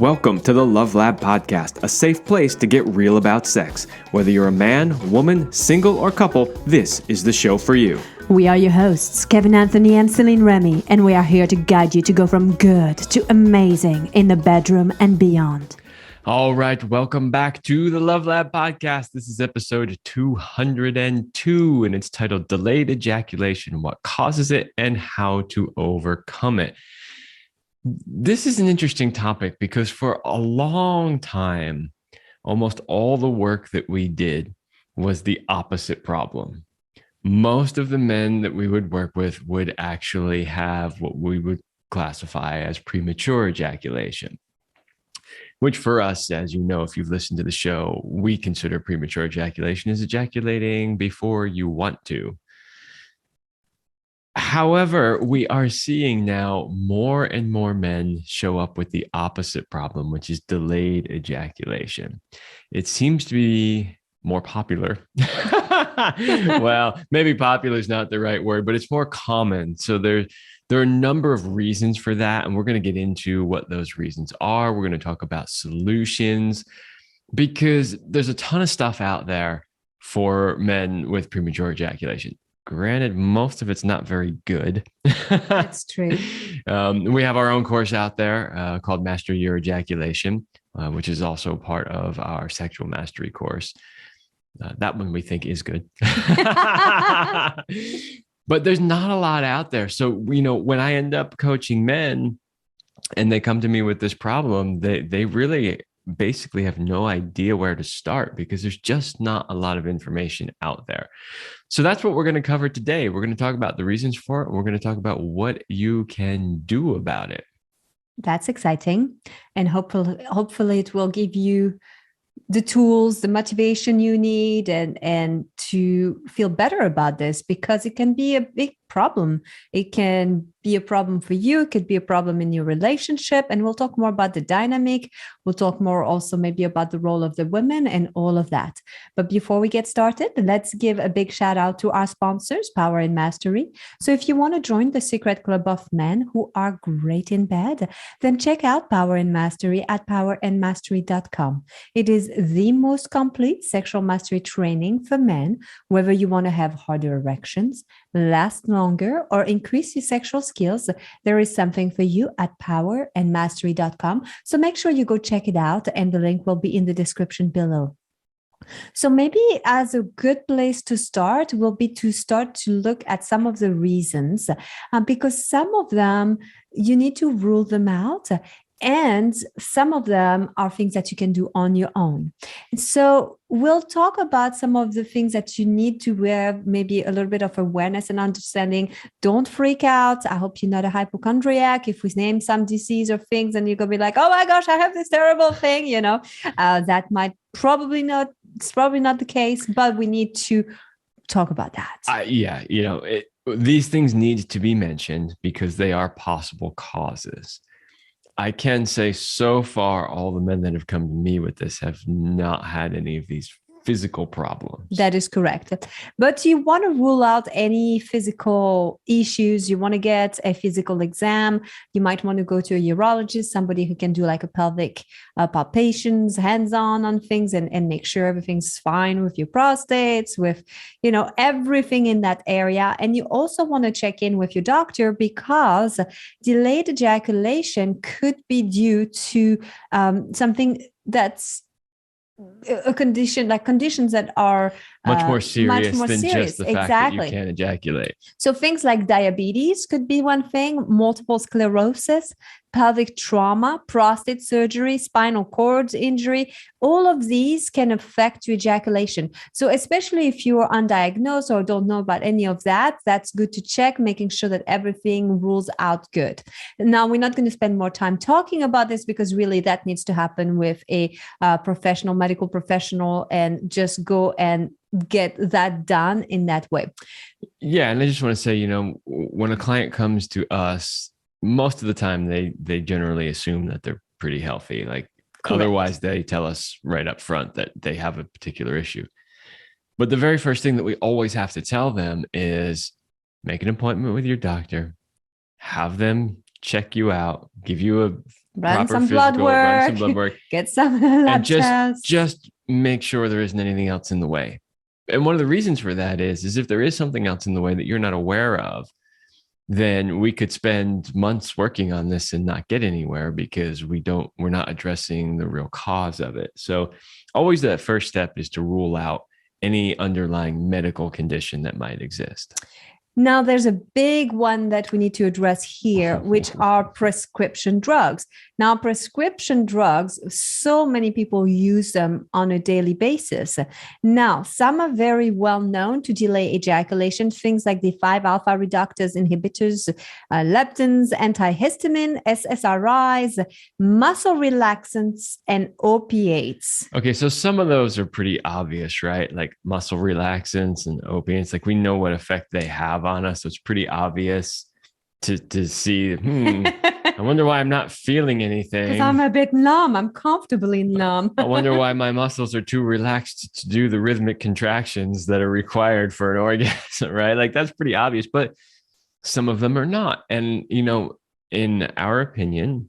Welcome to the Love Lab Podcast, a safe place to get real about sex. Whether you're a man, woman, single, or couple, this is the show for you. We are your hosts, Kevin Anthony and Céline Remy, and we are here to guide you to go from good to amazing in the bedroom and beyond. All right, welcome back to the Love Lab Podcast. This is episode 202, and it's titled Delayed Ejaculation, What Causes It and How to Overcome It. This is an interesting topic because for a long time, almost all the work that we did was the opposite problem. Most of the men that we would work with would actually have what we would classify as premature ejaculation, which for us, as you know, if you've listened to the show, we consider premature ejaculation as ejaculating before you want to. However, we are seeing now more and more men show up with the opposite problem, which is delayed ejaculation. It seems to be more popular. Well, maybe popular is not the right word, but it's more common. So there are a number of reasons for that, and we're going to get into what those reasons are. We're going to talk about solutions because there's a ton of stuff out there for men with premature ejaculation. Granted, most of it's not very good. That's true. We have our own course out there called Master Your Ejaculation, which is also part of our sexual mastery course. That one we think is good. But there's not a lot out there. So, you know, when I end up coaching men and they come to me with this problem, they really basically have no idea where to start because there's just not a lot of information out there. So that's what we're going to cover today. We're going to talk about the reasons for it. We're going to talk about what you can do about it. That's exciting. And hopefully it will give you the tools, the motivation you need and to feel better about this, because it can be a big problem. It can be a problem for you. It could be a problem in your relationship. And we'll talk more about the dynamic. We'll talk more also maybe about the role of the women and all of that. But before we get started, let's give a big shout out to our sponsors, Power and Mastery. So if you want to join the secret club of men who are great in bed, then check out Power and Mastery at powerandmastery.com. It is the most complete sexual mastery training for men, whether you want to have harder erections, last longer, or increase your sexual skills. There is something for you at powerandmastery.com. So make sure you go check it out, and the link will be in the description below. So maybe as a good place to start will be to start to look at some of the reasons, because some of them you need to rule them out. And some of them are things that you can do on your own. So we'll talk about some of the things that you need to have maybe a little bit of awareness and understanding. Don't freak out. I hope you're not a hypochondriac. If we name some disease or things and you're going to be like, oh my gosh, I have this terrible thing, that might it's probably not the case, but we need to talk about that. These things need to be mentioned because they are possible causes. I can say so far, all the men that have come to me with this have not had any of these physical problems. That is correct. But you want to rule out any physical issues. You want to get a physical exam. You might want to go to a urologist, somebody who can do like a pelvic palpations, hands-on on things and make sure everything's fine with your prostates, with, everything in that area. And you also want to check in with your doctor because delayed ejaculation could be due to something that's a condition, like conditions that are much more serious than just the fact that you Exactly. can't ejaculate. So things like diabetes could be one thing, multiple sclerosis, pelvic trauma, prostate surgery, spinal cord injury. All of these can affect your ejaculation. So especially if you are undiagnosed or don't know about any of that, that's good to check, making sure that everything rules out good. Now, we're not going to spend more time talking about this because really that needs to happen with a medical professional, and just go and get that done in that way. Yeah. And I just want to say, when a client comes to us, most of the time they generally assume that they're pretty healthy. Like Correct. Otherwise they tell us right up front that they have a particular issue. But the very first thing that we always have to tell them is make an appointment with your doctor, have them check you out, give you a Run proper some blood physical, run some work, blood work, get some and lab tests. just make sure there isn't anything else in the way. And one of the reasons for that is if there is something else in the way that you're not aware of, then we could spend months working on this and not get anywhere because we're not addressing the real cause of it. So always that first step is to rule out any underlying medical condition that might exist. Now, there's a big one that we need to address here, which are prescription drugs. Now, prescription drugs, so many people use them on a daily basis. Now, some are very well known to delay ejaculation, things like the 5-alpha reductase inhibitors, leptins, antihistamine, SSRIs, muscle relaxants, and opiates. Okay, so some of those are pretty obvious, right? Like muscle relaxants and opiates, like we know what effect they have on us. So it's pretty obvious to see, I wonder why I'm not feeling anything. Because I'm a bit numb. I'm comfortably numb. I wonder why my muscles are too relaxed to do the rhythmic contractions that are required for an orgasm, right? Like that's pretty obvious, but some of them are not. And, in our opinion,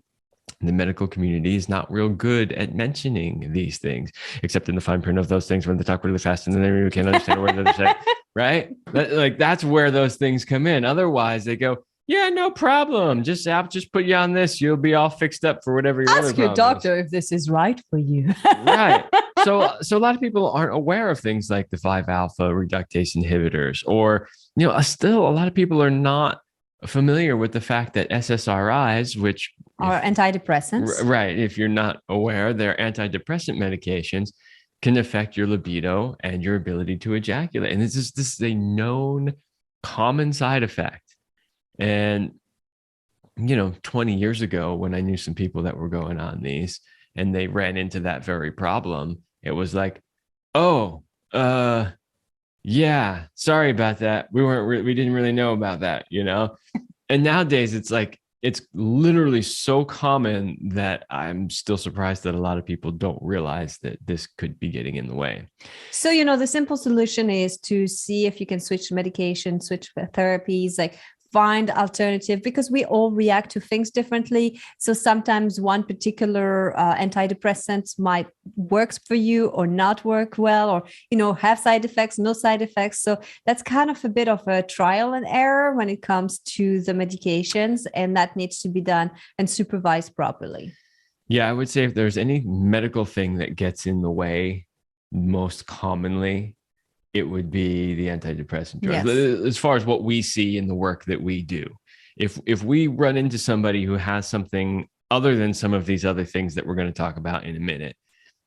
the medical community is not real good at mentioning these things, except in the fine print of those things when they talk really fast and then they really can't understand a word that they're saying, right? Like that's where those things come in. Otherwise, they go, yeah, no problem. Just put you on this. You'll be all fixed up for whatever your Ask your doctor if this is right for you. Right. So a lot of people aren't aware of things like the 5-alpha reductase inhibitors, or, still a lot of people are not familiar with the fact that SSRIs, which are antidepressants. Right. If you're not aware, they're antidepressant medications, can affect your libido and your ability to ejaculate. And this is a known common side effect. And, 20 years ago, when I knew some people that were going on these and they ran into that very problem, it was like, oh, yeah, sorry about that. We didn't really know about that, And nowadays it's like, it's literally so common that I'm still surprised that a lot of people don't realize that this could be getting in the way. So, the simple solution is to see if you can switch medication, switch therapies, like find alternative, because we all react to things differently. So sometimes one particular antidepressant might works for you or not work well, or, have side effects, no side effects. So that's kind of a bit of a trial and error when it comes to the medications, and that needs to be done and supervised properly. Yeah, I would say if there's any medical thing that gets in the way, most commonly, it would be the antidepressant drugs. Yes. As far as what we see in the work that we do, if we run into somebody who has something other than some of these other things that we're going to talk about in a minute,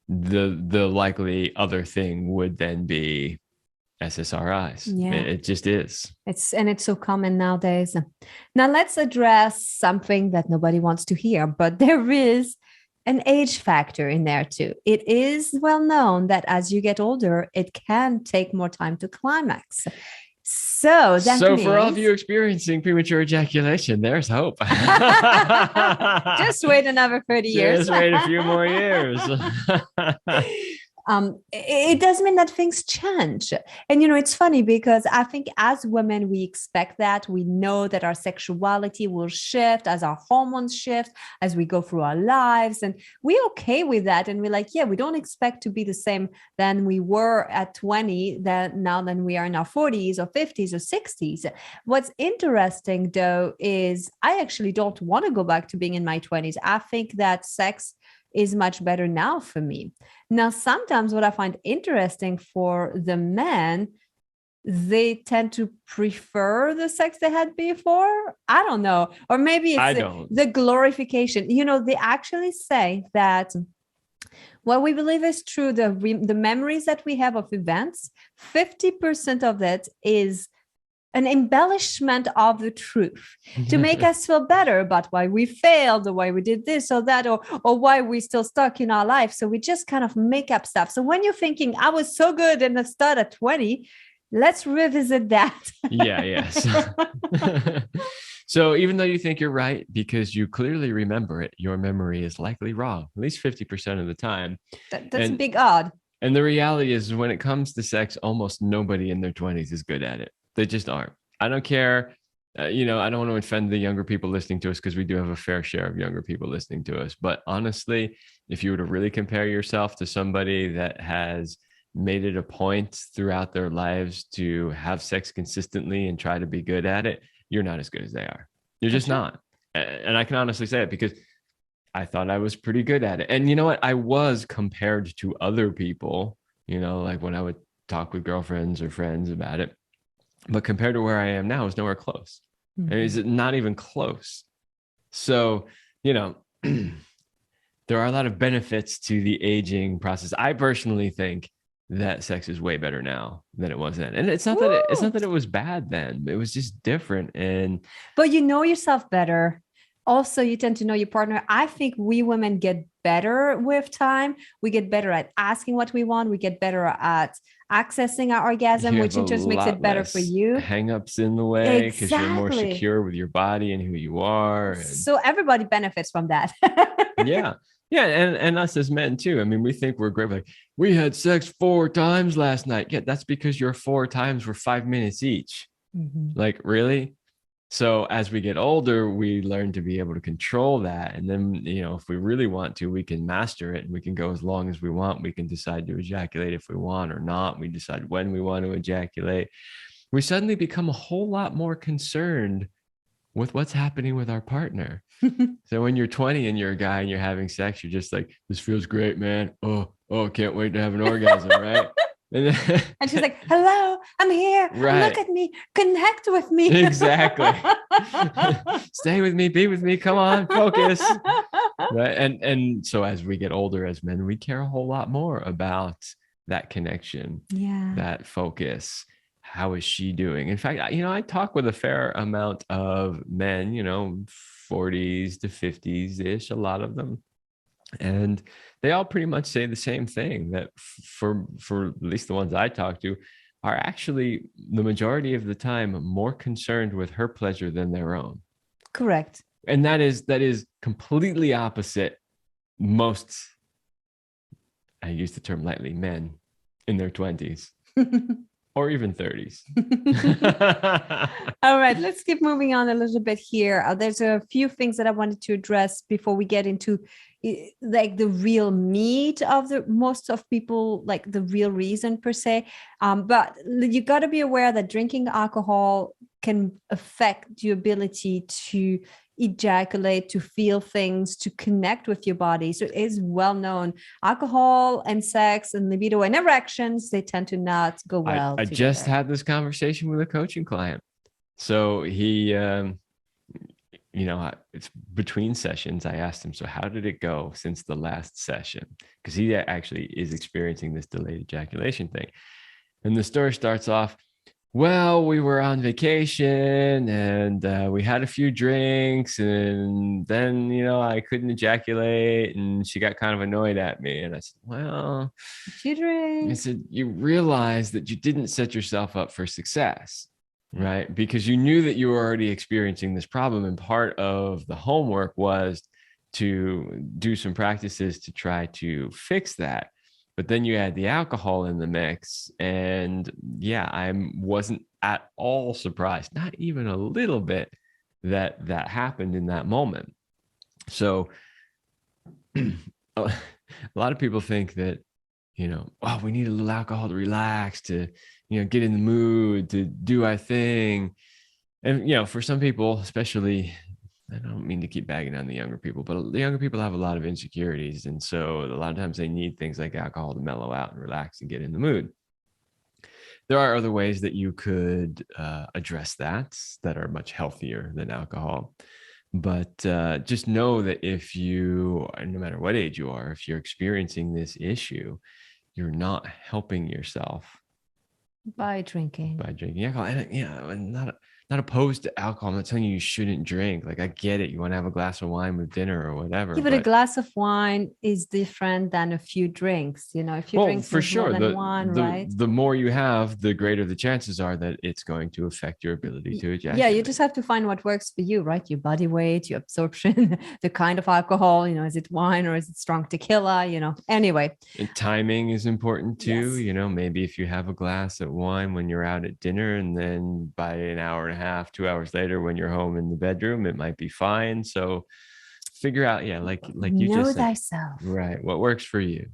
the likely other thing would then be SSRIs. Yeah. It just is. It's so common nowadays. Now let's address something that nobody wants to hear, but there is an age factor in there too. It is well known that as you get older, it can take more time to climax. So means, for all of you experiencing premature ejaculation, there's hope. Just wait another 30 years. Just wait a few more years. It does mean that things change. And, it's funny because I think as women, we expect that. We know that our sexuality will shift as our hormones shift, as we go through our lives. And we're okay with that. And we're like, yeah, we don't expect to be the same than we were at 20 than we are in our 40s or 50s or 60s. What's interesting, though, is I actually don't want to go back to being in my 20s. I think that sex is much better now for me. Now, sometimes what I find interesting for the men, they tend to prefer the sex they had before. I don't know. Or maybe it's the glorification. They actually say that what we believe is true, the memories that we have of events, 50% of that is an embellishment of the truth to make us feel better about why we failed or why we did this or that, or why we're still stuck in our life. So we just kind of make up stuff. So when you're thinking, I was so good in the start at 20, let's revisit that. Yes. So even though you think you're right, because you clearly remember it, your memory is likely wrong, at least 50% of the time. That's a big odd. And the reality is, when it comes to sex, almost nobody in their 20s is good at it. They just aren't. I don't care I don't want to offend the younger people listening to us because we do have a fair share of younger people listening to us. But honestly, if you were to really compare yourself to somebody that has made it a point throughout their lives to have sex consistently and try to be good at it, you're not as good as they are. You're just not. And I can honestly say it because I thought I was pretty good at it. And you know what? I was compared to other people, like when I would talk with girlfriends or friends about it. But compared to where I am now, it's nowhere close. Mm-hmm. And is it not even close? So, there are a lot of benefits to the aging process. I personally think that sex is way better now than it was then. And it's not that it was bad then. It was just different. But you know yourself better. Also, you tend to know your partner. I think we women get better with time. We get better at asking what we want. We get better at accessing our orgasm, which just makes it better for you. Hang-ups in the way because you're more secure with your body and who you are. So everybody benefits from that. Yeah. Yeah. And us as men too. I mean, we think we're great. Like, we had sex 4 times last night. Yeah, that's because your 4 times were 5 minutes each. Mm-hmm. Like, really? So as we get older, we learn to be able to control that. And then, if we really want to, we can master it and we can go as long as we want. We can decide to ejaculate if we want or not. We decide when we want to ejaculate. We suddenly become a whole lot more concerned with what's happening with our partner. So when you're 20 and you're a guy and you're having sex, you're just like, this feels great, man. Oh, can't wait to have an orgasm, right? And she's like, hello, I'm here. Right. Look at me. Connect with me. Exactly. Stay with me. Be with me. Come on. Focus. Right. And so as we get older as men, we care a whole lot more about that connection, that focus. How is she doing? In fact, I talk with a fair amount of men, 40s to 50s-ish, a lot of them. And they all pretty much say the same thing, that for at least the ones I talk to are actually the majority of the time more concerned with her pleasure than their own. Correct. And that is completely opposite most, I use the term lightly, men in their 20s. Or even 30s. All right, let's keep moving on a little bit here. There's a few things that I wanted to address before we get into like the real meat of most of people, like the real reason per se. But you got to be aware that drinking alcohol can affect your ability to ejaculate, to feel things, to connect with your body. So it is well known. Alcohol and sex and libido and erections, they tend to not go well I just had this conversation with a coaching client. So he, it's between sessions. I asked him, so how did it go since the last session? Because he actually is experiencing this delayed ejaculation thing. And the story starts off, well, we were on vacation and we had a few drinks and then, I couldn't ejaculate and she got kind of annoyed at me. And I said, well, I said, you realize that you didn't set yourself up for success, right? Because you knew that you were already experiencing this problem. And part of the homework was to do some practices to try to fix that. But then you add the alcohol in the mix. And I wasn't at all surprised, not even a little bit, that happened in that moment. So a lot of people think that, we need a little alcohol to relax, to, get in the mood, to do our thing. And, for some people, especially, I don't mean to keep bagging on the younger people, but the younger people have a lot of insecurities. And so a lot of times they need things like alcohol to mellow out and relax and get in the mood. There are other ways that you could address that are much healthier than alcohol. But just know that if you, no matter what age you are, if you're experiencing this issue, you're not helping yourself by drinking alcohol. And not opposed to alcohol. I'm not telling you shouldn't drink. Like, I get it. You want to have a glass of wine with dinner or whatever. Yeah, but a glass of wine is different than a few drinks. If you drink for sure, more than one, right? The more you have, the greater the chances are that it's going to affect your ability to ejaculate. Yeah, you just have to find what works for you, right? Your body weight, your absorption, the kind of alcohol, is it wine or is it strong tequila, Anyway. And timing is important too. Yes. Maybe if you have a glass of wine when you're out at dinner and then by an hour and a 1.5, 2 hours later, when you're home in the bedroom, it might be fine. So figure out, like you Know just said, thyself. right, what works for you.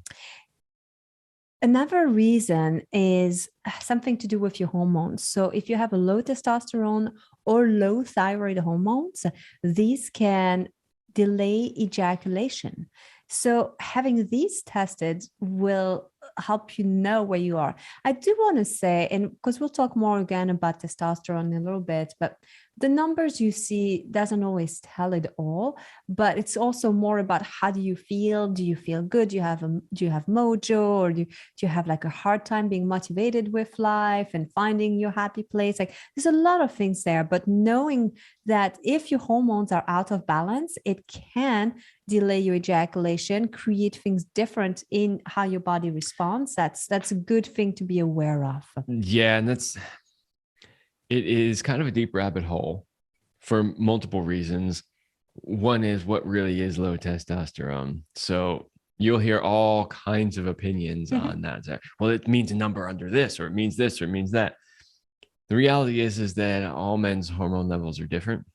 Another reason is something to do with your hormones. So if you have a low testosterone or low thyroid hormones, these can delay ejaculation. So having these tested will help you know where you are. I do want to say, and because we'll talk more again about testosterone in a little bit, but the numbers you see doesn't always tell it all, but it's also more about how do you feel? Do you feel good? Do you have mojo, or do you have like a hard time being motivated with life and finding your happy place? Like there's a lot of things there, but knowing that if your hormones are out of balance, it can delay your ejaculation, create things different in how your body responds. That's a good thing to be aware of. Yeah, and it is kind of a deep rabbit hole for multiple reasons. One is, what really is low testosterone? So you'll hear all kinds of opinions on that. Well, it means a number under this, or it means this, or it means that. The reality is that all men's hormone levels are different.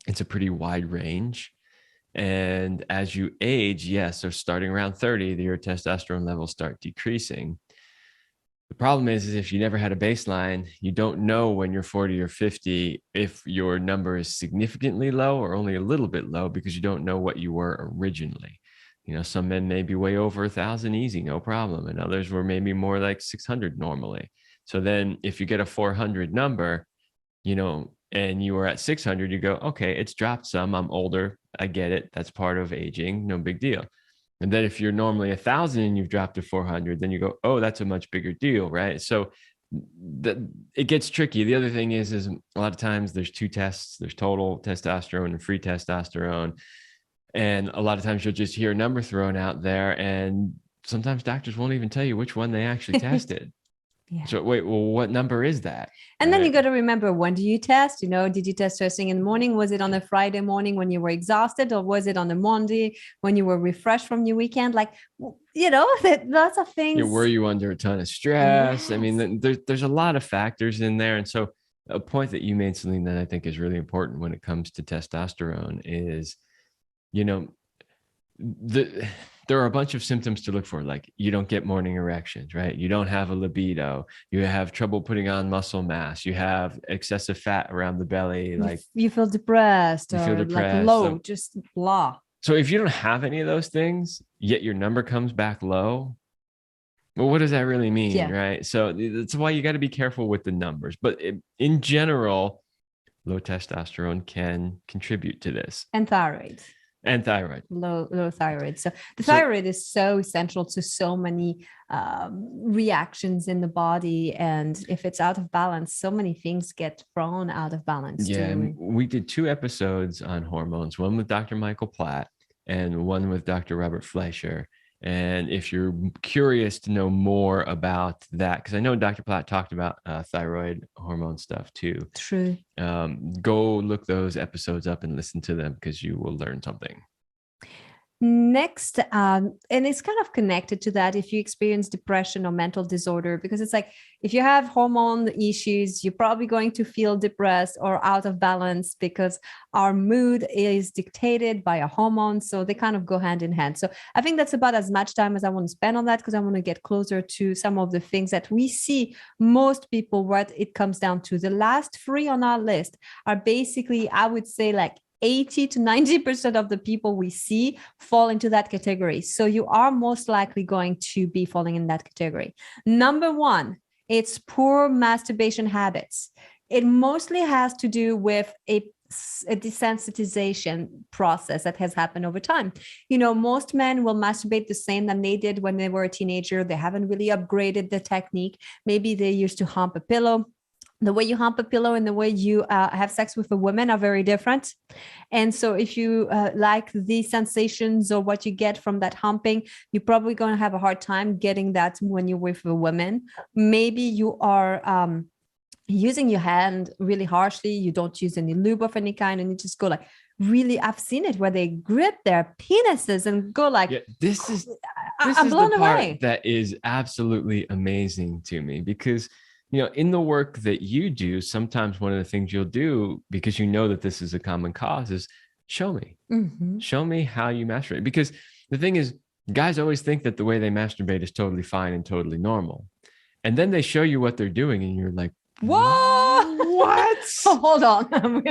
It's a pretty wide range. And as you age, yes, so starting around 30, your testosterone levels start decreasing. The problem is if you never had a baseline, you don't know when you're 40 or 50 if your number is significantly low or only a little bit low, because you don't know what you were originally. Some men may be way over 1,000 easy, no problem, and others were maybe more like 600 normally. So then if you get a 400 number, and you were at 600, you go, okay, it's dropped some. I'm older. I get it. That's part of aging. No big deal. And then if you're normally 1,000 and you've dropped to 400, then you go, oh, that's a much bigger deal, right? So it gets tricky. The other thing is a lot of times there's two tests. There's total testosterone and free testosterone. And a lot of times you'll just hear a number thrown out there, and sometimes doctors won't even tell you which one they actually tested. Yeah. So wait, well, what number is that? And then you got to remember, when do you test? Did you test first thing in the morning? Was it on a Friday morning when you were exhausted, or was it on a Monday when you were refreshed from your weekend? Like, lots of things. Were you under a ton of stress? Yes. I mean, there's a lot of factors in there. And so a point that you made, Céline, that I think is really important when it comes to testosterone is, there are a bunch of symptoms to look for, like you don't get morning erections, right? You don't have a libido. You have trouble putting on muscle mass. You have excessive fat around the belly. Like you feel depressed, like low, just blah. So if you don't have any of those things, yet your number comes back low, well, what does that really mean, yeah. Right? So that's why you got to be careful with the numbers. But in general, low testosterone can contribute to this. And thyroid. Low thyroid. So the thyroid is so essential to so many reactions in the body, and if it's out of balance, so many things get thrown out of balance. Yeah, we did 2 episodes on hormones, one with Dr. Michael Platt and one with Dr. Robert Fleischer. And if you're curious to know more about that, because I know Dr. Platt talked about thyroid hormone stuff too. True. Go look those episodes up and listen to them, because you will learn something. Next, and it's kind of connected to that, if you experience depression or mental disorder, because it's like, if you have hormone issues, you're probably going to feel depressed or out of balance, because our mood is dictated by our hormones. So they kind of go hand in hand. So I think that's about as much time as I want to spend on that, because I want to get closer to some of the things that we see most people, what it comes down to. The last 3 on our list are basically, I would say, like 80 to 90% of the people we see fall into that category. So you are most likely going to be falling in that category. Number 1, it's poor masturbation habits. It mostly has to do with a desensitization process that has happened over time. Most men will masturbate the same than they did when they were a teenager. They haven't really upgraded the technique. Maybe they used to hump a pillow. The way you hump a pillow and the way you have sex with a woman are very different. And so if you like the sensations or what you get from that humping, you're probably going to have a hard time getting that when you're with a woman. Maybe you are using your hand really harshly. You don't use any lube of any kind, and you just go like, really, I've seen it where they grip their penises and go like, this is I'm blown the part away. That is absolutely amazing to me, because in the work that you do, sometimes one of the things you'll do, because you know that this is a common cause, is show me. Show me how you masturbate. Because the thing is, guys always think that the way they masturbate is totally fine and totally normal. And then they show you what they're doing and you're like, what? Hold on.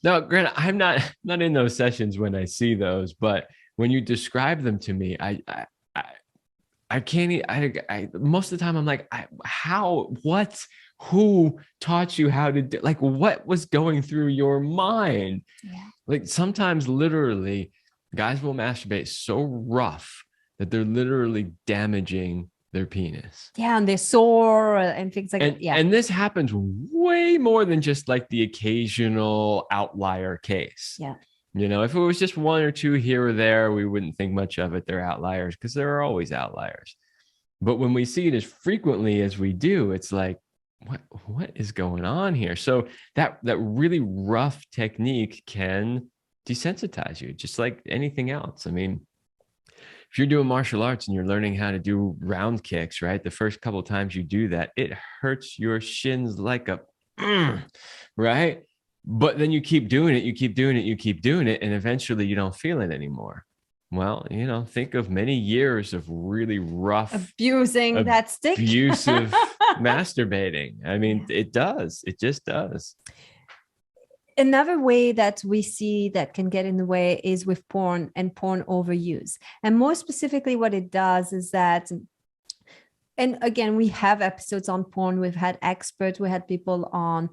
No, granted, I'm not in those sessions when I see those, but when you describe them to me, I can't. Most of the time I'm like, how? What? Who taught you how to do? Like, what was going through your mind? Yeah. Like sometimes, literally, guys will masturbate so rough that they're literally damaging their penis. Yeah, and they're sore and things like that. Yeah. And this happens way more than just like the occasional outlier case. Yeah. If it was just one or two here or there, we wouldn't think much of it. They're outliers because there are always outliers. But when we see it as frequently as we do, it's like, what is going on here? So that really rough technique can desensitize you, just like anything else. I mean, if you're doing martial arts and you're learning how to do round kicks, right? The first couple of times you do that, it hurts your shins like a, right? But then you keep doing it, you keep doing it, you keep doing it, and eventually you don't feel it anymore. Well, think of many years of really rough, abusing that stick, abusive masturbating. I mean, it does. It just does. Another way that we see that can get in the way is with porn and porn overuse. And more specifically, what it does is that, and again, we have episodes on porn. We've had experts. We had people on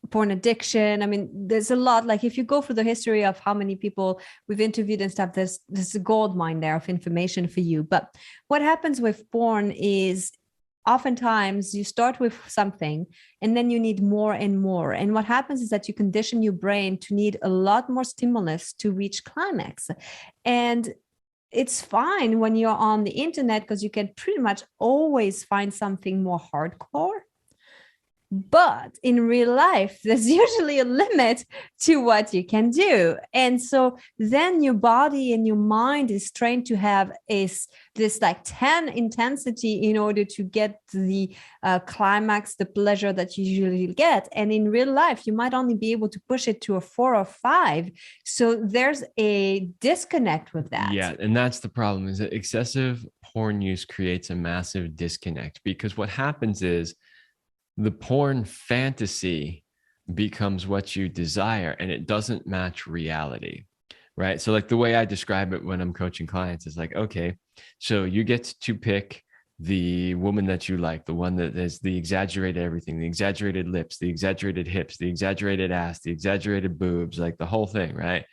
porn addiction. I mean, there's a lot. Like if you go through the history of how many people we've interviewed and stuff, there's a gold mine there of information for you. But what happens with porn is oftentimes you start with something and then you need more and more. And what happens is that you condition your brain to need a lot more stimulus to reach climax. And it's fine when you're on the internet because you can pretty much always find something more hardcore. But in real life, there's usually a limit to what you can do. And so then your body and your mind is trained to have this like 10 intensity in order to get the climax, the pleasure that you usually get. And in real life, you might only be able to push it to a 4 or 5. So there's a disconnect with that. Yeah. And that's the problem, is that excessive porn use creates a massive disconnect, because what happens is the porn fantasy becomes what you desire and it doesn't match reality, right? So like the way I describe it when I'm coaching clients is like, okay, so you get to pick the woman that you like, the one that is the exaggerated everything, the exaggerated lips, the exaggerated hips, the exaggerated ass, the exaggerated boobs, like the whole thing, right?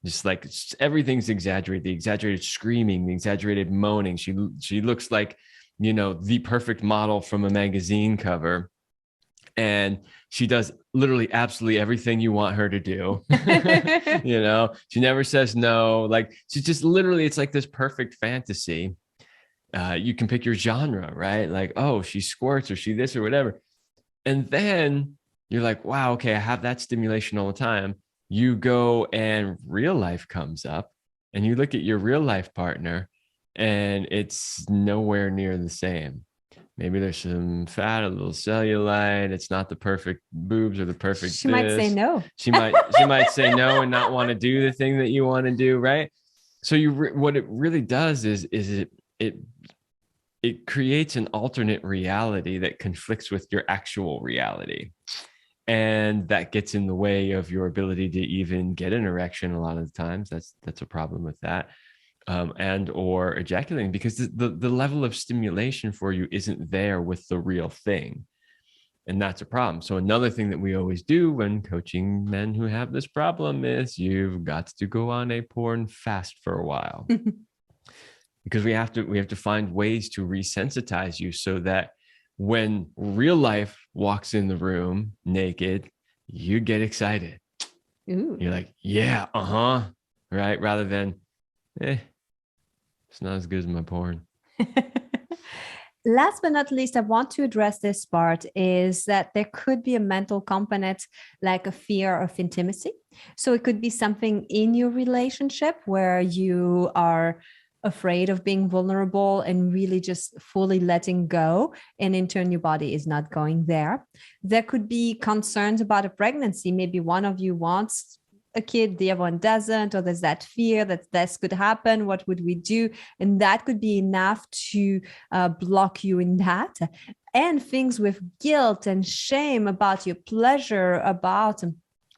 Just like everything's exaggerated, the exaggerated screaming, the exaggerated moaning. She looks like, the perfect model from a magazine cover. And she does literally absolutely everything you want her to do. She never says no. Like she's just literally, it's like this perfect fantasy. You can pick your genre, right? Like, oh, she squirts or she this or whatever. And then you're like, wow, okay, I have that stimulation all the time. You go and real life comes up and you look at your real life partner and it's nowhere near the same. Maybe there's some fat, a little cellulite. It's not the perfect boobs or the perfect. She might say no. She might say no and not want to do the thing that you want to do, right? So what it really does is it creates an alternate reality that conflicts with your actual reality, and that gets in the way of your ability to even get an erection. A lot of the times, that's a problem with that. And or ejaculating, because the level of stimulation for you isn't there with the real thing. And that's a problem. So another thing that we always do when coaching men who have this problem is you've got to go on a porn fast for a while. Because we have to find ways to resensitize you so that when real life walks in the room naked, you get excited. Ooh. You're like, yeah, right? Rather than, it's not as good as my porn. Last but not least, I want to address this part is that there could be a mental component like a fear of intimacy. So it could be something in your relationship where you are afraid of being vulnerable and really just fully letting go. And in turn, your body is not going there. There could be concerns about a pregnancy. Maybe one of you wants a kid, the other one doesn't, or there's that fear that this could happen. What would we do? And that could be enough to block you in that. And things with guilt and shame about your pleasure, about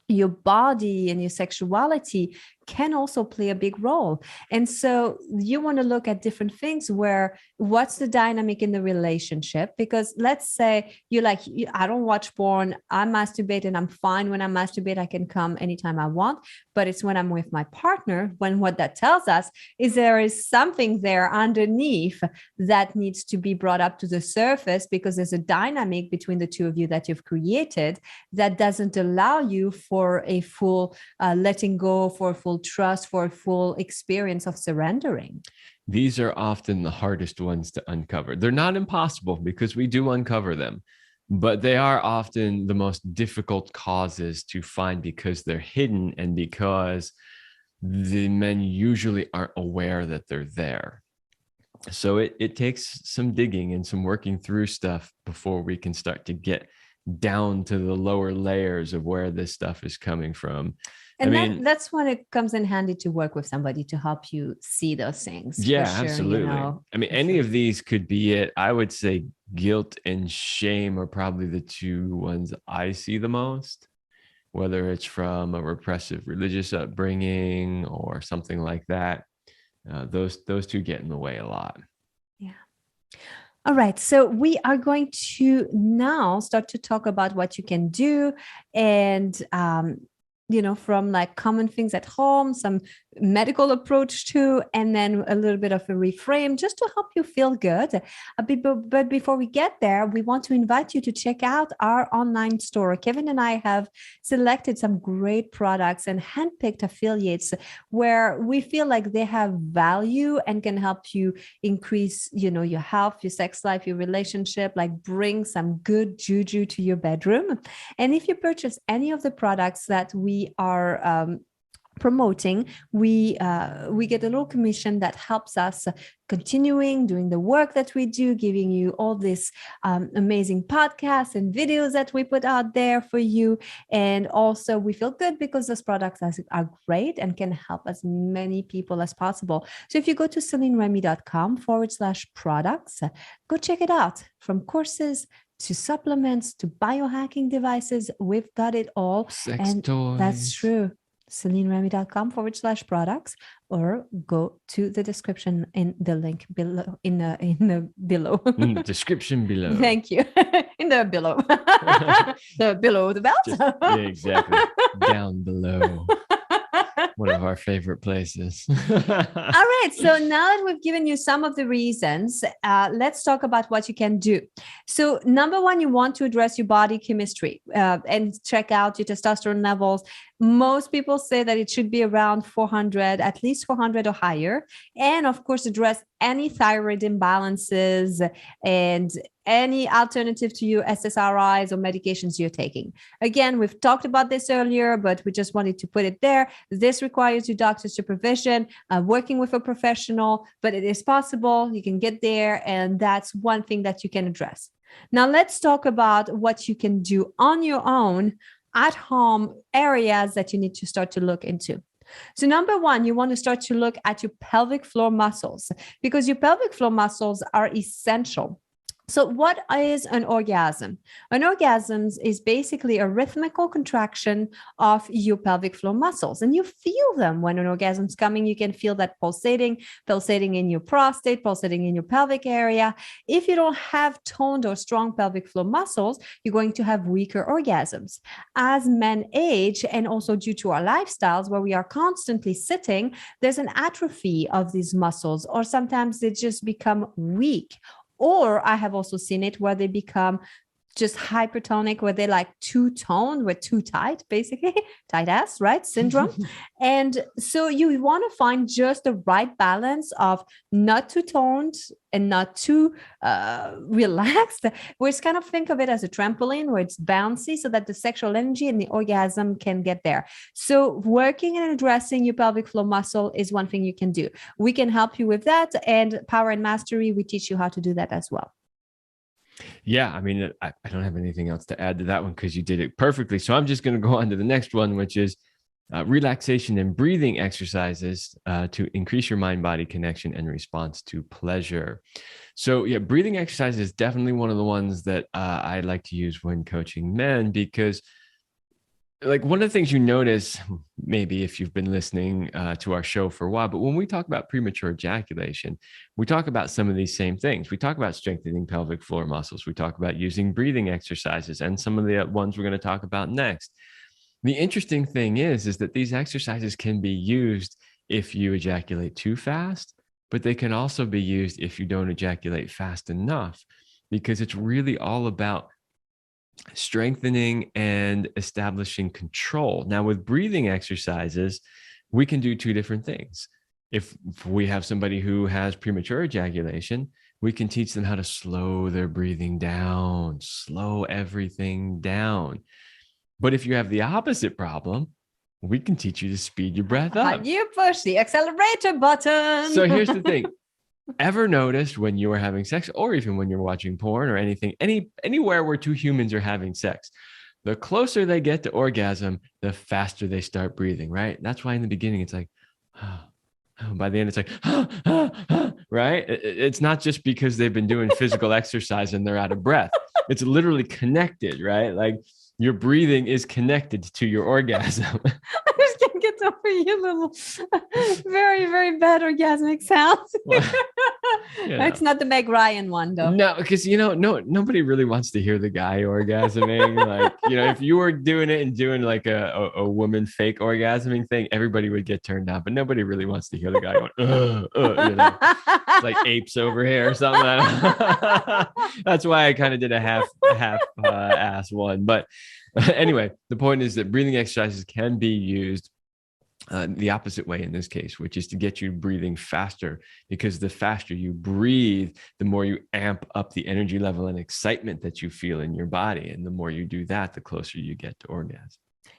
your body and your sexuality can also play a big role. And so you want to look at different things where what's the dynamic in the relationship? Because let's say you're like, I don't watch porn, I masturbate and I'm fine when I masturbate, I can come anytime I want. But it's when I'm with my partner, when what that tells us is there is something there underneath that needs to be brought up to the surface, because there's a dynamic between the two of you that you've created that doesn't allow you for a full letting go, for a full trust, for a full experience of surrendering. These are often the hardest ones to uncover. They're not impossible because we do uncover them, but they are often the most difficult causes to find because they're hidden and because the men usually aren't aware that they're there. So it takes some digging and some working through stuff before we can start to get down to the lower layers of where this stuff is coming from. And that's when it comes in handy to work with somebody to help you see those things. Yeah, sure, absolutely. Any of these could be it. I would say guilt and shame are probably the two ones I see the most, whether it's from a repressive religious upbringing or something like that. Those two get in the way a lot. Yeah. All right. So we are going to now start to talk about what you can do and, from like common things at home, some medical approach too, and then a little bit of a reframe just to help you feel good. But before we get there, we want to invite you to check out our online store. Kevin and I have selected some great products and handpicked affiliates where we feel like they have value and can help you increase, your health, your sex life, your relationship, like bring some good juju to your bedroom. And if you purchase any of the products that we are promoting, we get a little commission that helps us continuing doing the work that we do, giving you all this amazing podcasts and videos that we put out there for you. And also we feel good because those products are great and can help as many people as possible. So if you go to CelineRemy.com/products, go check it out. From courses to supplements to biohacking devices, we've got it all. Sex toys. That's true. CelineRemy.com/products, or go to the description in the link below, in the below. Description below. Thank you. In the below. The below the belt. Yeah, exactly. Down below. One of our favorite places. All right. So now that we've given you some of the reasons, let's talk about what you can do. So number one, you want to address your body chemistry and check out your testosterone levels. Most people say that it should be around 400, at least 400 or higher. And of course, address any thyroid imbalances and any alternative to your SSRIs or medications you're taking. Again, we've talked about this earlier, but we just wanted to put it there. This requires your doctor's supervision, working with a professional, but it is possible. You can get there, and that's one thing that you can address. Now, let's talk about what you can do on your own at home, areas that you need to start to look into. So number one, you want to start to look at your pelvic floor muscles, because your pelvic floor muscles are essential. So what is an orgasm? An orgasm is basically a rhythmical contraction of your pelvic floor muscles. And you feel them when an orgasm is coming. You can feel that pulsating in your prostate, pulsating in your pelvic area. If you don't have toned or strong pelvic floor muscles, you're going to have weaker orgasms. As men age, and also due to our lifestyles where we are constantly sitting, there's an atrophy of these muscles, or sometimes they just become weak. Or I have also seen it where they become just hypertonic, where they're like too toned, we're too tight, basically, tight ass, right? Syndrome. And so you want to find just the right balance of not too toned and not too relaxed. We just kind of think of it as a trampoline where it's bouncy so that the sexual energy and the orgasm can get there. So working and addressing your pelvic floor muscle is one thing you can do. We can help you with that. And Power and Mastery, we teach you how to do that as well. Yeah, I mean, I don't have anything else to add to that one because you did it perfectly. So I'm just going to go on to the next one, which is relaxation and breathing exercises to increase your mind-body connection and response to pleasure. So yeah, breathing exercise is definitely one of the ones that I like to use when coaching men, because like one of the things you notice, maybe if you've been listening to our show for a while, but when we talk about premature ejaculation, we talk about some of these same things. We talk about strengthening pelvic floor muscles. We talk about using breathing exercises and some of the ones we're going to talk about next. The interesting thing is that these exercises can be used if you ejaculate too fast, but they can also be used if you don't ejaculate fast enough, because it's really all about strengthening and establishing control. Now, with breathing exercises, we can do two different things. If we have somebody who has premature ejaculation, we can teach them how to slow their breathing down, slow everything down. But if you have the opposite problem, we can teach you to speed your breath up. You push the accelerator button. So here's the thing. Ever noticed when you are having sex, or even when you're watching porn or anything, anywhere where two humans are having sex, the closer they get to orgasm, the faster they start breathing, right? That's why in the beginning, it's like, by the end, it's like, right? It's not just because they've been doing physical exercise and they're out of breath. It's literally connected, right? Like your breathing is connected to your orgasm. I just can't get over your little very, very bad orgasmic sounds. Well, you know. It's not the Meg Ryan one, though. No, because nobody really wants to hear the guy orgasming. Like, if you were doing it and doing like a woman fake orgasming thing, everybody would get turned on. But nobody really wants to hear the guy going, It's like apes over here or something. That's why I kind of did a half ass one. But anyway, the point is that breathing exercises can be used the opposite way in this case, which is to get you breathing faster, because the faster you breathe, the more you amp up the energy level and excitement that you feel in your body. And the more you do that, the closer you get to orgasm.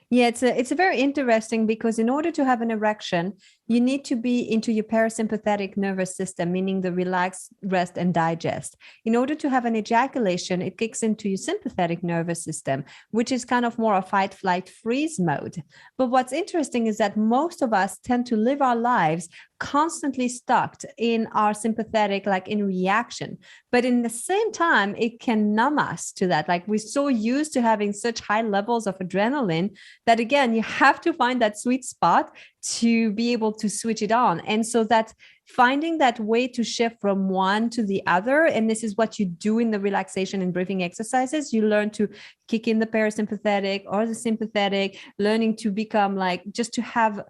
Yeah, it's a very interesting, because in order to have an erection, you need to be into your parasympathetic nervous system, meaning the relax, rest, and digest. In order to have an ejaculation, it kicks into your sympathetic nervous system, which is kind of more a fight, flight, freeze mode. But what's interesting is that most of us tend to live our lives constantly stuck in our sympathetic, like in reaction. But in the same time, it can numb us to that. Like we're so used to having such high levels of adrenaline that, again, you have to find that sweet spot to be able to switch it on. And so that finding that way to shift from one to the other, and this is what you do in the relaxation and breathing exercises, you learn to kick in the parasympathetic or the sympathetic, learning to become like, just to have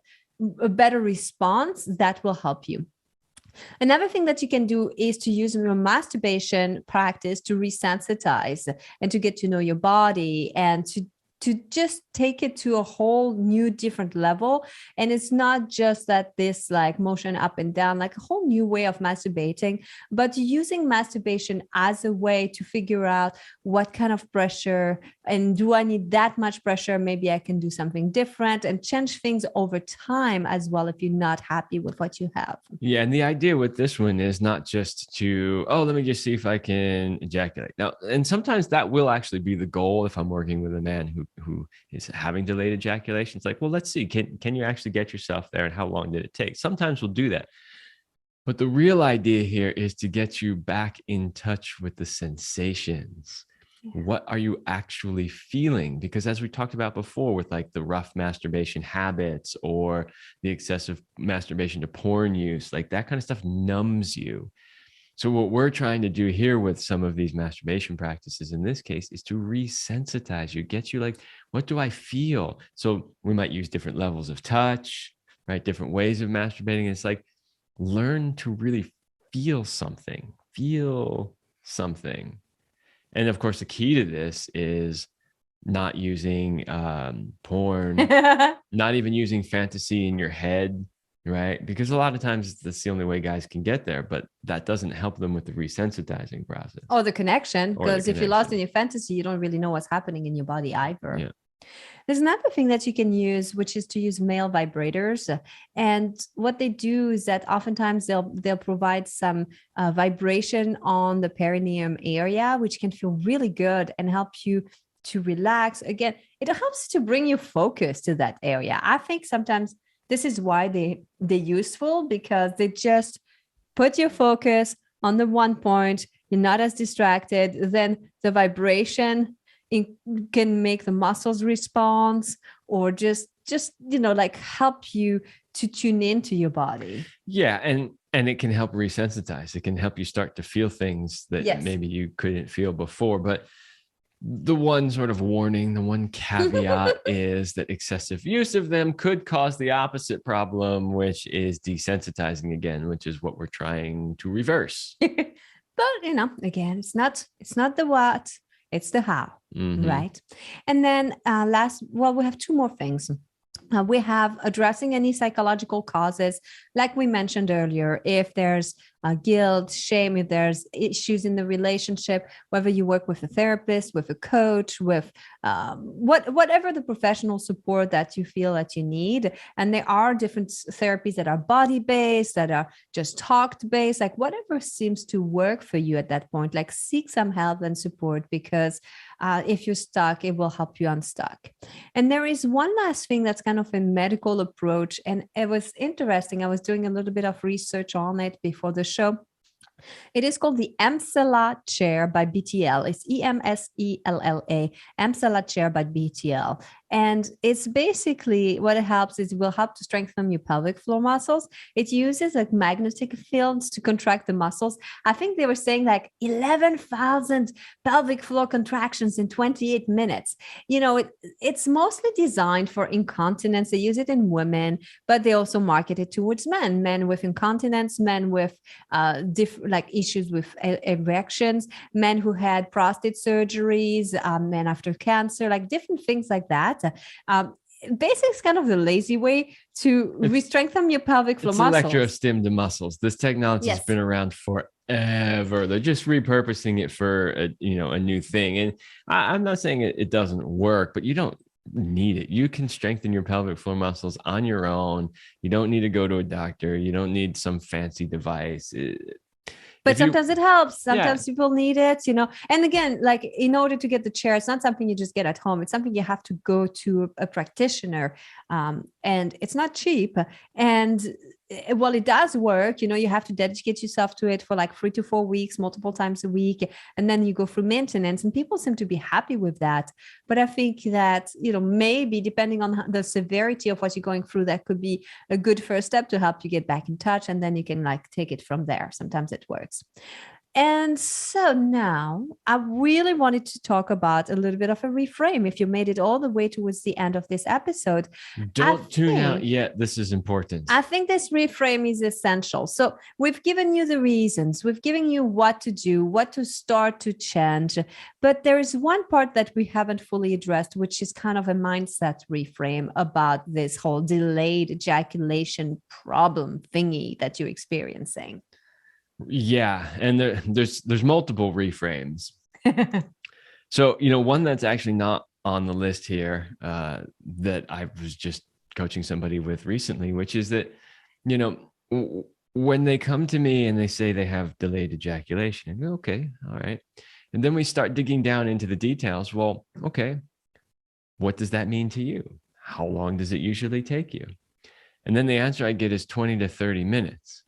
a better response that will help you. Another thing that you can do is to use your masturbation practice to resensitize and to get to know your body, and to just take it to a whole new different level. And it's not just that this like motion up and down, like a whole new way of masturbating, but using masturbation as a way to figure out what kind of pressure, and do I need that much pressure? Maybe I can do something different, and change things over time as well if you're not happy with what you have. Yeah. And the idea with this one is not just to, let me just see if I can ejaculate. Now, and sometimes that will actually be the goal if I'm working with a man who is having delayed ejaculation. It's like, well, let's see, can you actually get yourself there, and how long did it take? Sometimes we'll do that. But the real idea here is to get you back in touch with the sensations. What are you actually feeling? Because as we talked about before with like the rough masturbation habits or the excessive masturbation to porn use, like that kind of stuff numbs you. So what we're trying to do here with some of these masturbation practices in this case is to resensitize you, get you like, what do I feel? So we might use different levels of touch, right? Different ways of masturbating. It's like, learn to really feel something. And of course, the key to this is not using porn, not even using fantasy in your head, right? Because a lot of times that's the only way guys can get there, but that doesn't help them with the resensitizing process. Or the connection, Or the because if you're lost in connection. your fantasy, you don't really know what's happening in your body either. Yeah. There's another thing that you can use, which is to use male vibrators. And what they do is that oftentimes they'll provide some vibration on the perineum area, which can feel really good and help you to relax. Again, it helps to bring you focus to that area. I think sometimes this is why they're useful, because they just put your focus on the one point. You're not as distracted. Then the vibration can make the muscles respond, or just like help you to tune into your body. Yeah, and it can help resensitize. It can help you start to feel things that maybe you couldn't feel before. But the one sort of warning, the one caveat is that excessive use of them could cause the opposite problem, which is desensitizing again, which is what we're trying to reverse. But again, it's not the what, it's the how, right? And then we have two more things. We have addressing any psychological causes, like we mentioned earlier. If there's guilt, shame, if there's issues in the relationship, whether you work with a therapist, with a coach, with whatever the professional support that you feel that you need. And there are different therapies that are body-based, that are just talk-based, like whatever seems to work for you at that point. Like seek some help and support, because if you're stuck, it will help you unstuck. And there is one last thing that's kind of a medical approach. And it was interesting. I was doing a little bit of research on it before the show. It is called the Emsella chair by BTL. It's EMSELLA, Emsella chair by BTL. And it's basically what it helps is it will help to strengthen your pelvic floor muscles. It uses like magnetic fields to contract the muscles. I think they were saying like 11,000 pelvic floor contractions in 28 minutes. It's mostly designed for incontinence. They use it in women, but they also market it towards men with incontinence, men with like issues with erections, men who had prostate surgeries, men after cancer, like different things like that. Basically, it's kind of the lazy way to re-strengthen your pelvic floor muscles. Electrostim to muscles. This technology has been around forever. They're just repurposing it for a new thing. And I'm not saying it doesn't work, but you don't need it. You can strengthen your pelvic floor muscles on your own. You don't need to go to a doctor. You don't need some fancy device. But sometimes it helps. Sometimes people need it, And again, like in order to get the chair, it's not something you just get at home. It's something you have to go to a practitioner, and it's not cheap. And well, it does work. You have to dedicate yourself to it for like 3 to 4 weeks, multiple times a week, and then you go through maintenance. And people seem to be happy with that. But I think that maybe depending on the severity of what you're going through, that could be a good first step to help you get back in touch, and then you can like take it from there. Sometimes it works. And so now I really wanted to talk about a little bit of a reframe. If you made it all the way towards the end of this episode, don't tune out yet. This is important. I think this reframe is essential. So we've given you the reasons, we've given you what to do, what to start to change. But there is one part that we haven't fully addressed, which is kind of a mindset reframe about this whole delayed ejaculation problem thingy that you're experiencing. Yeah, and there's multiple reframes. So one that's actually not on the list here that I was just coaching somebody with recently, which is that when they come to me and they say they have delayed ejaculation, I go, okay, all right, and then we start digging down into the details. Well, okay, what does that mean to you? How long does it usually take you? And then the answer I get is 20 to 30 minutes.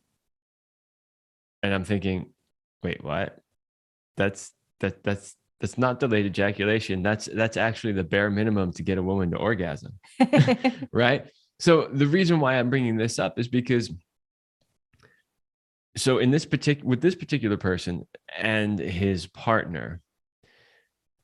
And I'm thinking, wait, what? That's not delayed ejaculation. That's actually the bare minimum to get a woman to orgasm, right? So the reason why I'm bringing this up is because, so with this particular person and his partner,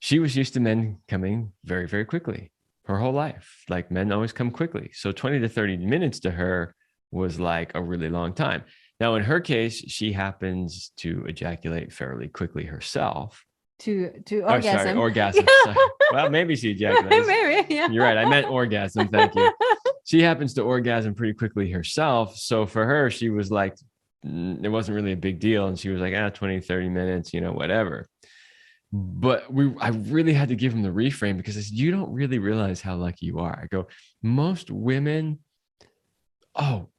she was used to men coming very, very quickly her whole life. Like men always come quickly. So 20 to 30 minutes to her was like a really long time. Now, in her case, she happens to ejaculate fairly quickly herself. to Oh, sorry, orgasm. orgasm. Sorry. Well, maybe she ejaculates. Maybe, yeah. You're right. I meant orgasm. Thank you. She happens to orgasm pretty quickly herself. So for her, she was like, it wasn't really a big deal. And she was like, 20, 30 minutes, whatever. But I really had to give him the reframe because I said, you don't really realize how lucky you are. I go, most women,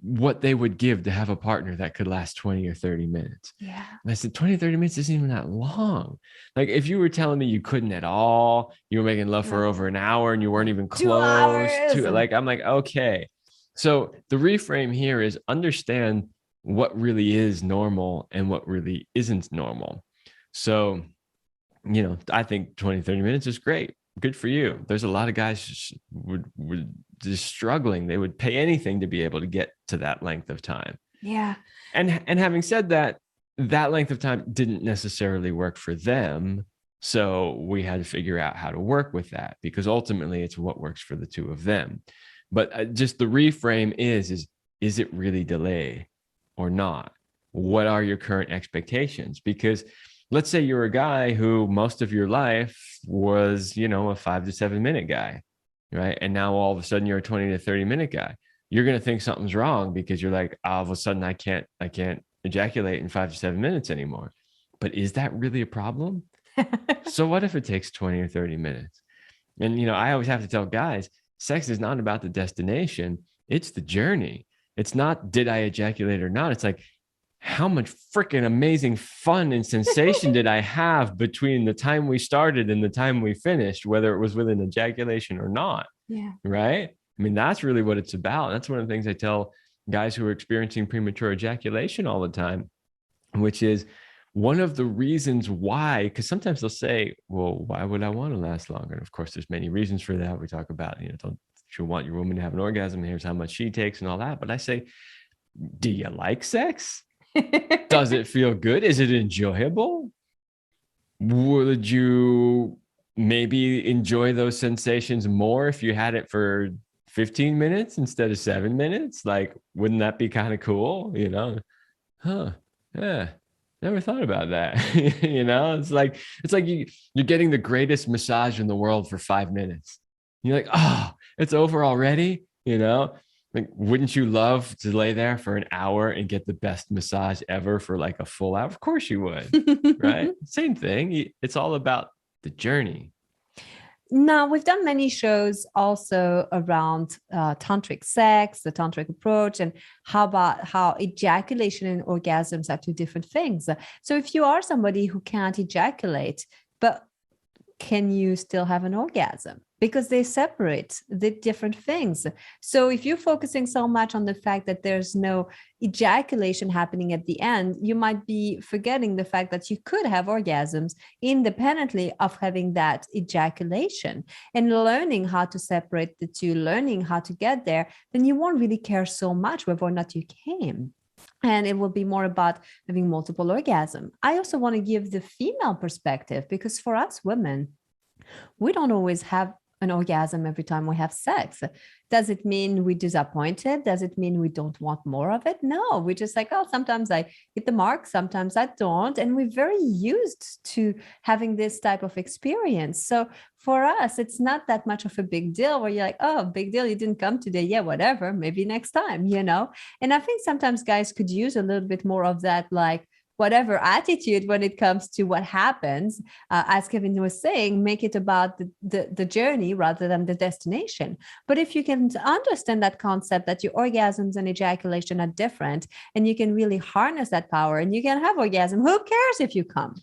what they would give to have a partner that could last 20 or 30 minutes. Yeah. And I said, 20, 30 minutes isn't even that long. Like if you were telling me you couldn't at all, you were making love for over an hour and you weren't even close to it. Like, I'm like, okay. So the reframe here is understand what really is normal and what really isn't normal. So, I think 20, 30 minutes is great. Good for you. There's a lot of guys would just struggling. They would pay anything to be able to get to that length of time. Yeah. And having said that, that length of time didn't necessarily work for them. So we had to figure out how to work with that because ultimately it's what works for the two of them. But just the reframe is it really delay or not? What are your current expectations? Because let's say you're a guy who most of your life was, a 5 to 7 minute guy, right? And now all of a sudden you're a 20 to 30 minute guy. You're going to think something's wrong because you're like, all of a sudden I can't ejaculate in 5 to 7 minutes anymore. But is that really a problem? So what if it takes 20 or 30 minutes? And, I always have to tell guys, sex is not about the destination. It's the journey. It's not, did I ejaculate or not? It's like, how much freaking amazing fun and sensation did I have between the time we started and the time we finished, whether it was with an ejaculation or not? Yeah. Right. I mean, that's really what it's about. That's one of the things I tell guys who are experiencing premature ejaculation all the time, which is one of the reasons why, because sometimes they'll say, well, why would I want to last longer? And of course, there's many reasons for that. We talk about, don't you want your woman to have an orgasm? Here's how much she takes and all that. But I say, do you like sex? Does it feel good? Is it enjoyable? Would you maybe enjoy those sensations more if you had it for 15 minutes instead of 7 minutes? Like, wouldn't that be kind of cool? Yeah, never thought about that. It's like you're getting the greatest massage in the world for 5 minutes. You're like, oh, it's over already. Like, wouldn't you love to lay there for an hour and get the best massage ever for like a full hour? Of course you would, right? Same thing. It's all about the journey. Now, we've done many shows also around tantric sex, the tantric approach, and how ejaculation and orgasms are two different things. So if you are somebody who can't ejaculate, but can you still have an orgasm? Because they separate the different things. So if you're focusing so much on the fact that there's no ejaculation happening at the end, you might be forgetting the fact that you could have orgasms independently of having that ejaculation. And learning how to separate the two, learning how to get there, then you won't really care so much whether or not you came. And it will be more about having multiple orgasms. I also want to give the female perspective because for us women, we don't always have an orgasm every time we have sex. Does it mean we're disappointed? Does it mean we don't want more of it? No, we're just like, oh, sometimes I hit the mark, sometimes I don't. And we're very used to having this type of experience. So for us, it's not that much of a big deal where you're like, oh, big deal, you didn't come today. Yeah, whatever, maybe next time, And I think sometimes guys could use a little bit more of that, like, whatever attitude when it comes to what happens, as Kevin was saying, make it about the journey rather than the destination. But if you can understand that concept that your orgasms and ejaculation are different, and you can really harness that power and you can have orgasm, who cares if you come?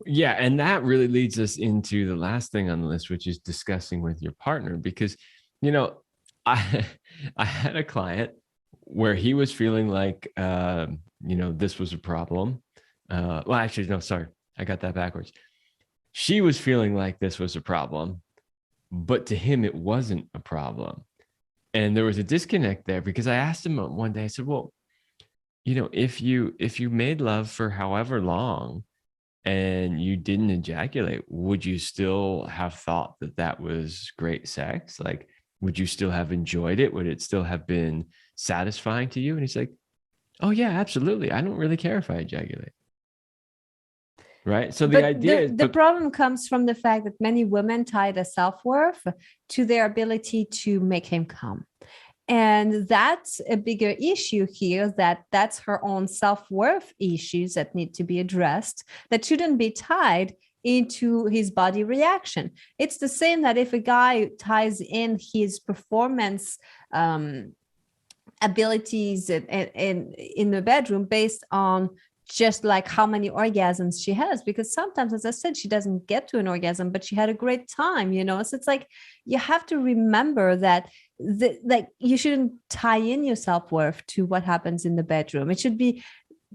Yeah. And that really leads us into the last thing on the list, which is discussing with your partner, because, I had a client where he was feeling like, this was a problem. Well, actually, no, sorry. I got that backwards. She was feeling like this was a problem, but to him, it wasn't a problem. And there was a disconnect there because I asked him one day, I said, well, if you made love for however long and you didn't ejaculate, would you still have thought that that was great sex? Like, would you still have enjoyed it? Would it still have been satisfying to you? And he's like, oh yeah, absolutely. I don't really care if I ejaculate. Right. So the idea is the problem comes from the fact that many women tie their self-worth to their ability to make him come. And that's a bigger issue here, that's her own self-worth issues that need to be addressed, that shouldn't be tied into his body reaction. It's the same that if a guy ties in his performance abilities in the bedroom based on just like how many orgasms she has, because sometimes, as I said, she doesn't get to an orgasm, but she had a great time, so it's like you have to remember that like you shouldn't tie in your self-worth to what happens in the bedroom. It should be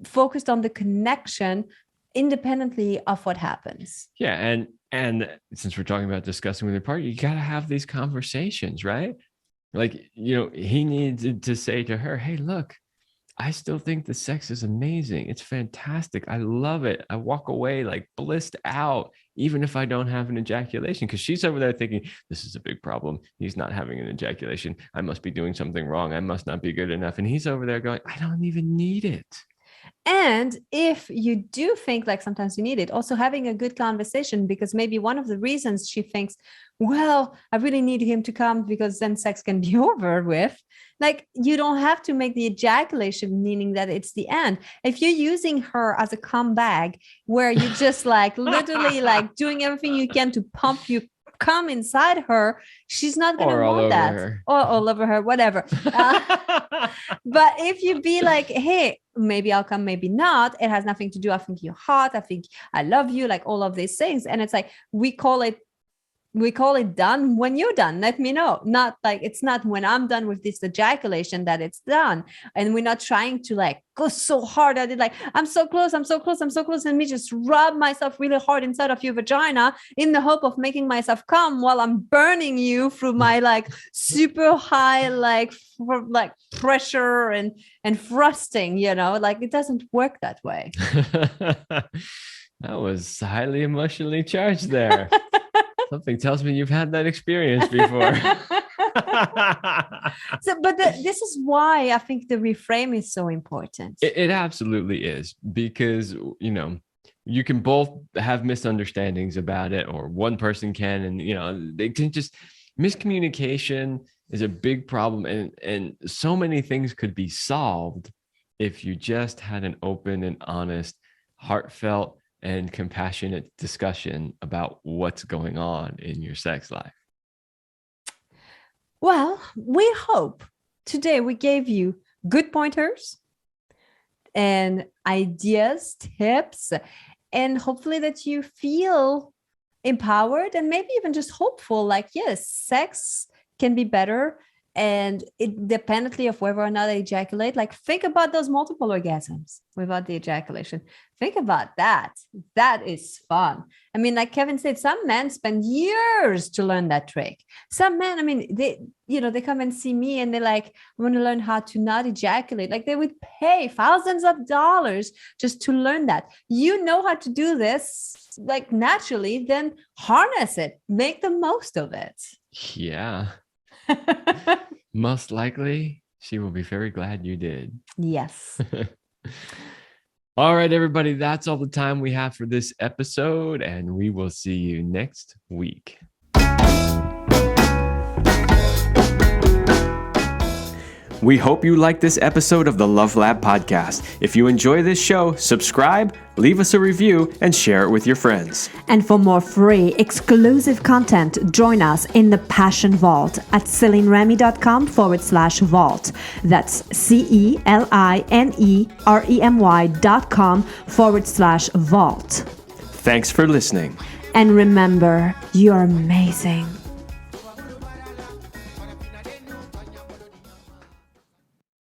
focused on the connection independently of what happens. Yeah, and since we're talking about discussing with your partner, you got to have these conversations, right? Like, he needed to say to her, hey, look, I still think the sex is amazing. It's fantastic. I love it. I walk away like blissed out, even if I don't have an ejaculation, because she's over there thinking, this is a big problem. He's not having an ejaculation. I must be doing something wrong. I must not be good enough. And he's over there going, I don't even need it. And if you do think like sometimes you need it, also having a good conversation, because maybe one of the reasons she thinks, well, I really need him to come because then sex can be over with. Like, you don't have to make the ejaculation, meaning that it's the end. If you're using her as a cum bag, where you're just like literally like doing everything you can to pump you come inside her, she's not going to want that. Or all over her, whatever. But if you be like, hey, maybe I'll come, maybe not, it has nothing to do. I think you're hot. I think I love you, like all of these things. And it's like, we call it done when you're done. Let me know. Not like, it's not when I'm done with this ejaculation that it's done. And we're not trying to like go so hard at it. Like, I'm so close. And me just rub myself really hard inside of your vagina in the hope of making myself come while I'm burning you through my like super high, like pressure and thrusting, like it doesn't work that way. That was highly emotionally charged there. Something tells me you've had that experience before. This is why I think the reframe is so important. It absolutely is, because, you can both have misunderstandings about it, or one person can, and, they can just, miscommunication is a big problem. And so many things could be solved if you just had an open and honest, heartfelt, and compassionate discussion about what's going on in your sex life. Well, we hope today we gave you good pointers and ideas, tips, and hopefully that you feel empowered and maybe even just hopeful, like, yes, sex can be better. And independently of whether or not they ejaculate, like think about those multiple orgasms without the ejaculation. Think about that. That is fun. I mean, like Kevin said, some men spend years to learn that trick. Some men, I mean, they come and see me and they're like, I want to learn how to not ejaculate. Like they would pay thousands of dollars just to learn that. You know how to do this, like naturally, then harness it, make the most of it. Yeah. Most likely, she will be very glad you did. Yes. All right, everybody. That's all the time we have for this episode, and we will see you next week. We hope you liked this episode of the Love Lab podcast. If you enjoy this show, subscribe, leave us a review, and share it with your friends. And for more free, exclusive content, join us in the Passion Vault at CelineRemy.com/vault. That's CelineRemy.com/vault. Thanks for listening. And remember, you're amazing.